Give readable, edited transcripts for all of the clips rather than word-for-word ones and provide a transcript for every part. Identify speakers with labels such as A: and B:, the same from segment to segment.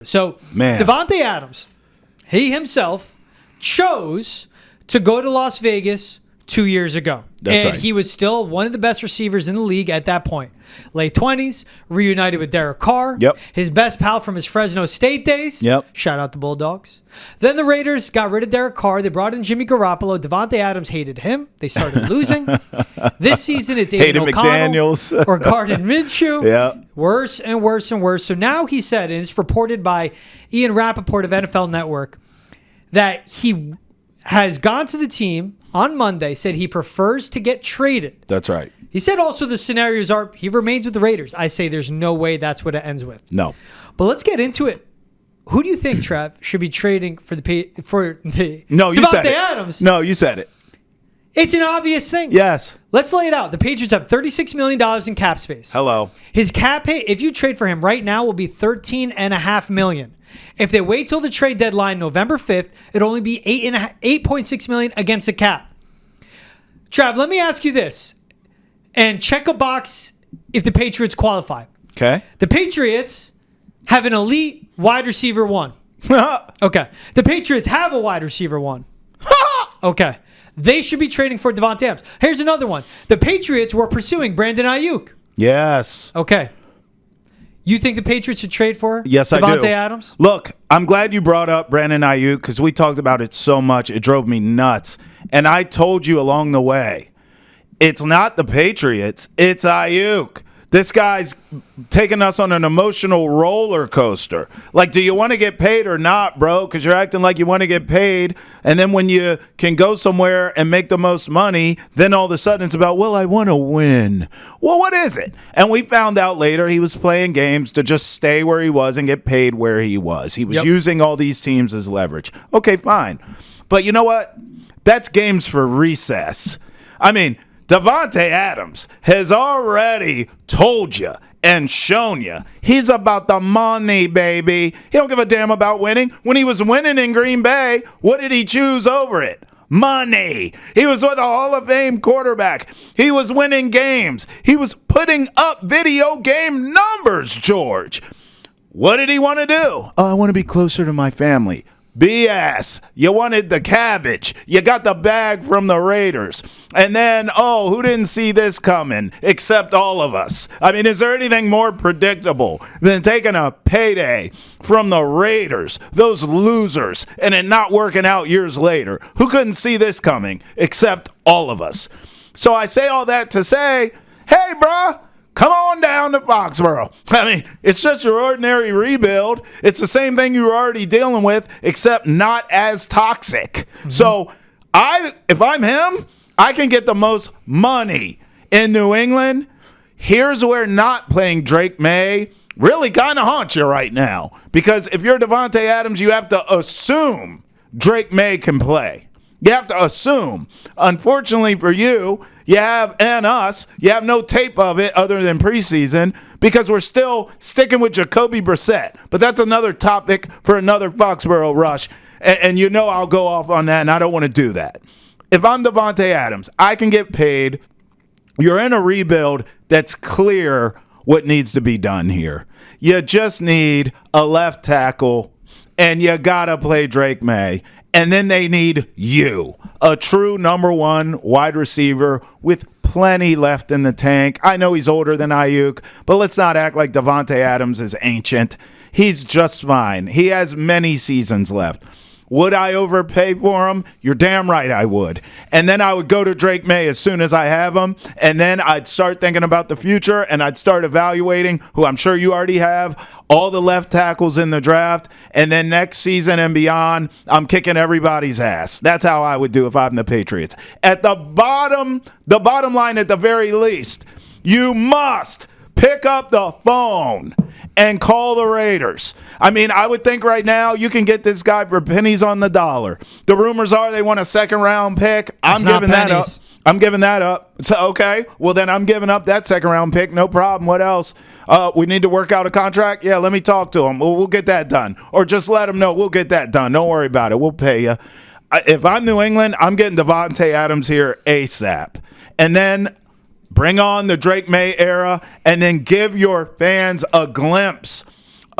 A: So, Davante Adams, he himself chose to go to Las Vegas 2 years ago.
B: That's right.
A: He was still one of the best receivers in the league at that point. Late 20s, reunited with Derek Carr.
B: Yep.
A: His best pal from his Fresno State days.
B: Yep.
A: Shout out the Bulldogs. Then the Raiders got rid of Derek Carr. They brought in Jimmy Garoppolo. Davante Adams hated him. They started losing. This season, it's Aiden O'Connell
B: McDaniels.
A: or Gardner Minshew.
B: Yeah.
A: Worse and worse and worse. So now he said, and it's reported by Ian Rappaport of NFL Network, that he has gone to the team on Monday, said he prefers to get traded.
B: That's right.
A: He said also the scenarios are he remains with the Raiders. I say there's no way that's what it ends with.
B: No.
A: But let's get into it. Who do you think, Trev, should be trading for the
B: No, you said
A: Davante
B: it.
A: Adams?
B: No, you said it.
A: It's an obvious thing.
B: Yes.
A: Let's lay it out. The Patriots have $36 million in cap space.
B: Hello.
A: His cap hit, if you trade for him right now, will be $13.5 million. If they wait till the trade deadline, November 5th, it'll only be $8.6 million against the cap. Trav, let me ask you this, and check a box if the Patriots qualify.
B: Okay.
A: The Patriots have an elite wide receiver one. Okay. The Patriots have a wide receiver one. Okay. They should be trading for Davante Adams. Here's another one. The Patriots were pursuing Brandon Ayuk.
B: Yes.
A: Okay. You think the Patriots should trade for
B: Yes,
A: Davante
B: I do.
A: Adams?
B: Look, I'm glad you brought up Brandon Ayuk because we talked about it so much. It drove me nuts. And I told you along the way, it's not the Patriots. It's Ayuk. This guy's taking us on an emotional roller coaster. Like, do you want to get paid or not, bro? Because you're acting like you want to get paid. And then when you can go somewhere and make the most money, then all of a sudden it's about, well, I want to win. Well, what is it? And we found out later he was playing games to just stay where he was and get paid where he was. He was using all these teams as leverage. Okay, fine. But you know what? That's games for recess. I mean, Davante Adams has already told you and shown you he's about the money, baby. He don't give a damn about winning. When he was winning in Green Bay, what did he choose over it? Money. He was with a Hall of Fame quarterback. He was winning games. He was putting up video game numbers, George. What did he want to do? Oh, I want to be closer to my family. BS. You wanted the cabbage. You got the bag from the Raiders. And then, who didn't see this coming except all of us? I mean, is there anything more predictable than taking a payday from the Raiders, those losers, and it not working out years later? Who couldn't see this coming except all of us? So I say all that to say, hey, bruh, come on down to Foxboro. I mean, it's just your ordinary rebuild. It's the same thing you were already dealing with, except not as toxic. Mm-hmm. So if I'm him, I can get the most money in New England. Here's where not playing Drake May really kind of haunts you right now. Because if you're Davante Adams, you have to assume Drake May can play. You have to assume. Unfortunately for you, you have no tape of it other than preseason because we're still sticking with Jacoby Brissett. But that's another topic for another Foxboro Rush. And you know I'll go off on that, and I don't want to do that. If I'm Davante Adams, I can get paid. You're in a rebuild that's clear what needs to be done here. You just need a left tackle, and you got to play Drake May. And then they need you, a true number one wide receiver with plenty left in the tank. I know he's older than Ayuk, but let's not act like Davante Adams is ancient. He's just fine. He has many seasons left. Would I overpay for him? You're damn right I would. And then I would go to Drake May as soon as I have him, and then I'd start thinking about the future, and I'd start evaluating, who I'm sure you already have, all the left tackles in the draft, and then next season and beyond, I'm kicking everybody's ass. That's how I would do if I'm the Patriots. At the bottom line at the very least, you must pick up the phone and call the Raiders. I mean, I would think right now you can get this guy for pennies on the dollar. The rumors are they want a second-round pick. I'm giving that up. So, okay, well, then I'm giving up that second-round pick. No problem. What else? We need to work out a contract? Yeah, let me talk to him. We'll get that done. Or just let him know we'll get that done. Don't worry about it. We'll pay you. If I'm New England, I'm getting Davante Adams here ASAP. And then bring on the Drake May era, and then give your fans a glimpse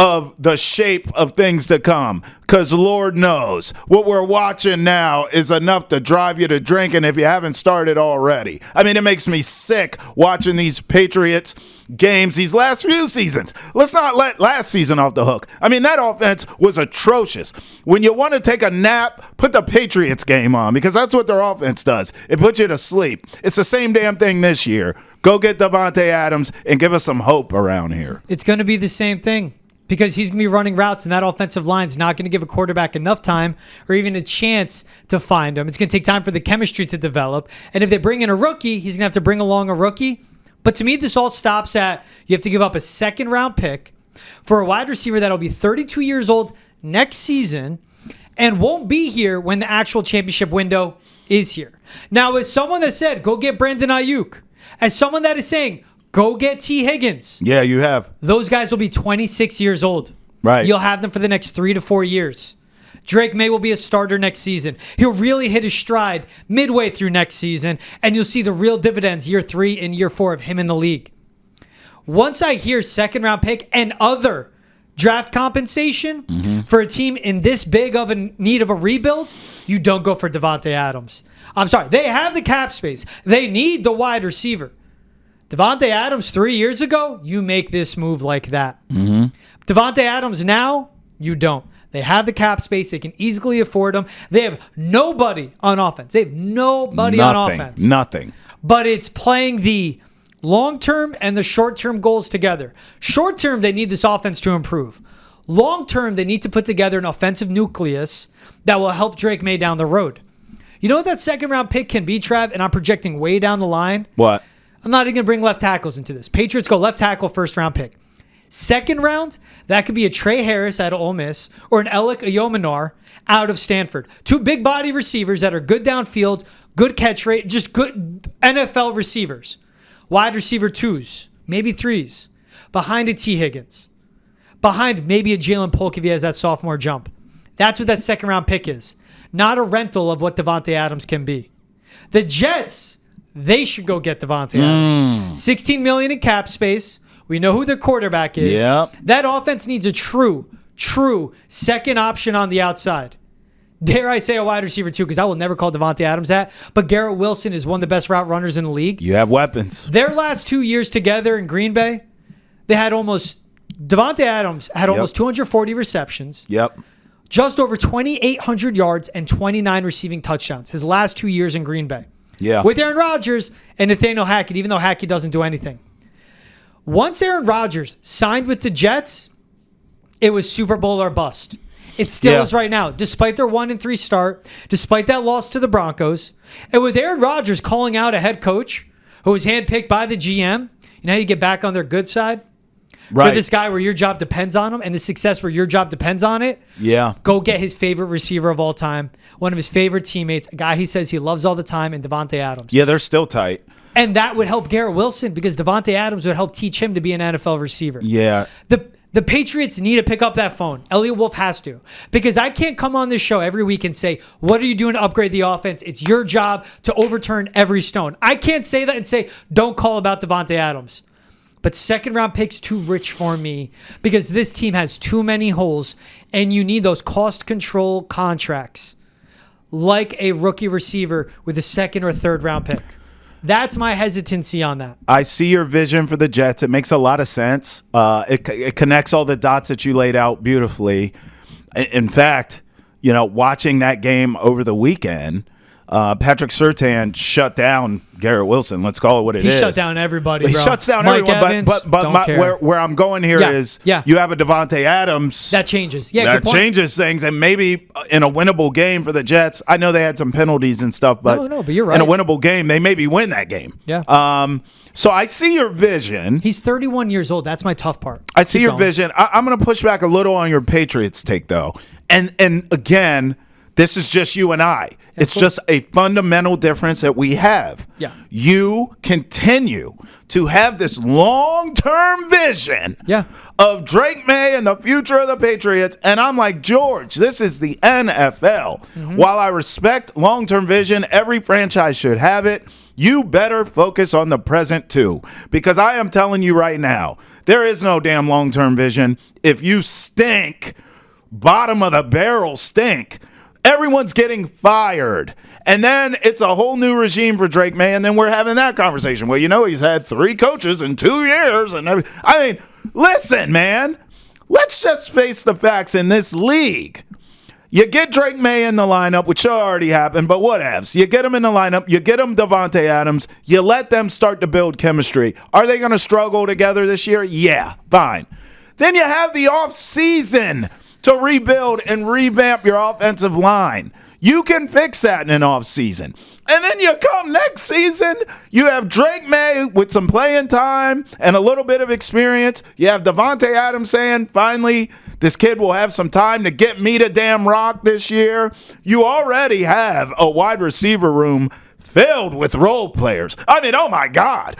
B: of the shape of things to come. Because Lord knows what we're watching now is enough to drive you to drinking if you haven't started already. I mean, it makes me sick watching these Patriots games these last few seasons. Let's not let last season off the hook. I mean, that offense was atrocious. When you want to take a nap, put the Patriots game on, because that's what their offense does. It puts you to sleep. It's the same damn thing this year. Go get Davante Adams and give us some hope around here.
A: It's going to be the same thing because he's going to be running routes, and that offensive line is not going to give a quarterback enough time or even a chance to find him. It's going to take time for the chemistry to develop. And if they bring in a rookie, he's going to have to bring along a rookie. But to me, this all stops at you have to give up a second-round pick for a wide receiver that'll be 32 years old next season and won't be here when the actual championship window is here. Now, as someone that said, go get Brandon Ayuk, as someone that is saying, go get T. Higgins.
B: Yeah, you have.
A: Those guys will be 26 years old.
B: Right.
A: You'll have them for the next 3 to 4 years. Drake May will be a starter next season. He'll really hit his stride midway through next season, and you'll see the real dividends year 3 and year 4 of him in the league. Once I hear second-round pick and other draft compensation for a team in this big of a need of a rebuild, you don't go for Davante Adams. I'm sorry. They have the cap space. They need the wide receiver. Davante Adams 3 years ago, you make this move like that. Davante Adams now, you don't. They have the cap space. They can easily afford them. They have nobody on offense. They have nobody on offense.
B: Nothing.
A: But it's playing the long-term and the short-term goals together. Short-term, they need this offense to improve. Long-term, they need to put together an offensive nucleus that will help Drake May down the road. You know what that second-round pick can be, Trav? And I'm projecting way down the line.
B: What?
A: I'm not even going to bring left tackles into this. Patriots go left tackle, first-round pick. Second round, that could be a Trey Harris out of Ole Miss or an Alec Ayomanar out of Stanford. Two big body receivers that are good downfield, good catch rate, just good NFL receivers. Wide receiver 2s, maybe 3s. Behind a T. Higgins. Behind maybe a Jalen Polk if he has that sophomore jump. That's what that second round pick is. Not a rental of what Davante Adams can be. The Jets, they should go get Davante Adams. $16 million in cap space. We know who their quarterback is.
B: Yep.
A: That offense needs a true second option on the outside. Dare I say a wide receiver too, because I will never call Davante Adams that. But Garrett Wilson is one of the best route runners in the league.
B: You have weapons.
A: Their last 2 years together in Green Bay, they had Davante Adams had almost 240 receptions.
B: Yep.
A: Just over 2,800 yards and 29 receiving touchdowns. His last 2 years in Green Bay.
B: Yeah.
A: With Aaron Rodgers and Nathaniel Hackett, even though Hackett doesn't do anything. Once Aaron Rodgers signed with the Jets, it was Super Bowl or bust. It still is right now, despite their 1-3 start, despite that loss to the Broncos. And with Aaron Rodgers calling out a head coach who was handpicked by the GM, you know how you get back on their good side? Right. For this guy where your job depends on him and the success where your job depends on it, go get his favorite receiver of all time, one of his favorite teammates, a guy he says he loves all the time, and Davante Adams.
B: Yeah, they're still tight.
A: And that would help Garrett Wilson because Davante Adams would help teach him to be an NFL receiver.
B: Yeah.
A: The Patriots need to pick up that phone. Elliot Wolf has to. Because I can't come on this show every week and say, what are you doing to upgrade the offense? It's your job to overturn every stone. I can't say that and say, don't call about Davante Adams. But second round pick's too rich for me because this team has too many holes and you need those cost control contracts like a rookie receiver with a second or third round pick. That's my hesitancy on that.
B: I see your vision for the Jets. It makes a lot of sense. It connects all the dots that you laid out beautifully. In fact, you know, watching that game over the weekend, Patrick Surtain shut down Garrett Wilson. Let's call it what it is.
A: He shut down everybody,
B: He
A: bro.
B: shuts down
A: Mike
B: everyone.
A: Evans,
B: But where I'm going here is you have a Davante Adams.
A: That changes. Yeah,
B: that changes things. And maybe in a winnable game for the Jets, I know they had some penalties and stuff, but,
A: but you're right.
B: In a winnable game, they maybe win that game.
A: Yeah.
B: So I see your vision.
A: He's 31 years old. That's my tough part.
B: I see your vision. I'm going to push back a little on your Patriots take, though. And again, this is just you and I. It's just a fundamental difference that we have.
A: Yeah.
B: You continue to have this long-term vision of Drake May and the future of the Patriots. And I'm like, George, this is the NFL. While I respect long-term vision, every franchise should have it. You better focus on the present too, because I am telling you right now, there is no damn long-term vision. If you stink, bottom of the barrel stink, everyone's getting fired. And then it's a whole new regime for Drake May, and then we're having that conversation. Well, he's had 3 coaches in 2 years. Listen, man, let's just face the facts in this league. You get Drake May in the lineup, which already happened, but whatevs. You get him in the lineup. You get him Davante Adams. You let them start to build chemistry. Are they going to struggle together this year? Yeah, fine. Then you have the off season to rebuild and revamp your offensive line. You can fix that in an off season. And then you come next season, you have Drake May with some playing time and a little bit of experience. You have Davante Adams saying, finally, this kid will have some time to get me to damn rock this year. You already have a wide receiver room filled with role players. Oh my God.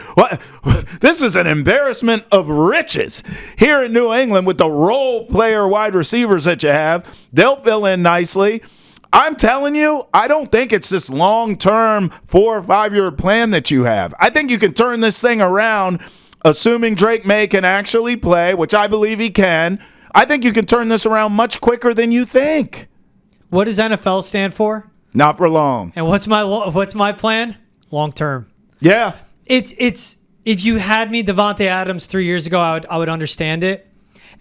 B: This is an embarrassment of riches here in New England with the role player wide receivers that you have. They'll fill in nicely. I'm telling you, I don't think it's this long-term 4 or 5 year plan that you have. I think you can turn this thing around, assuming Drake May can actually play, which I believe he can. I think you can turn this around much quicker than you think.
A: What does NFL stand for?
B: Not for long.
A: And what's my plan? Long term.
B: Yeah.
A: It's if you had me Davante Adams 3 years ago, I would understand it.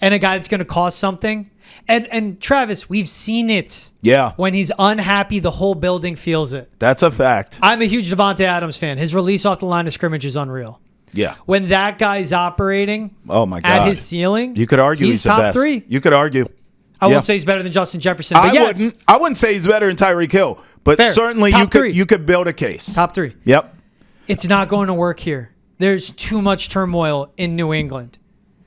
A: And a guy that's going to cost something. And Travis, we've seen it.
B: Yeah.
A: When he's unhappy, the whole building feels it.
B: That's a fact.
A: I'm a huge Davante Adams fan. His release off the line of scrimmage is unreal.
B: Yeah.
A: When that guy's operating at his ceiling,
B: you could argue he's the
A: top
B: best.
A: 3.
B: You could argue.
A: I wouldn't say he's better than Justin Jefferson, but yes.
B: I wouldn't say he's better than Tyreek Hill, but
A: Fair.
B: certainly you could build a case.
A: Top 3.
B: Yep.
A: It's not going to work here. There's too much turmoil in New England.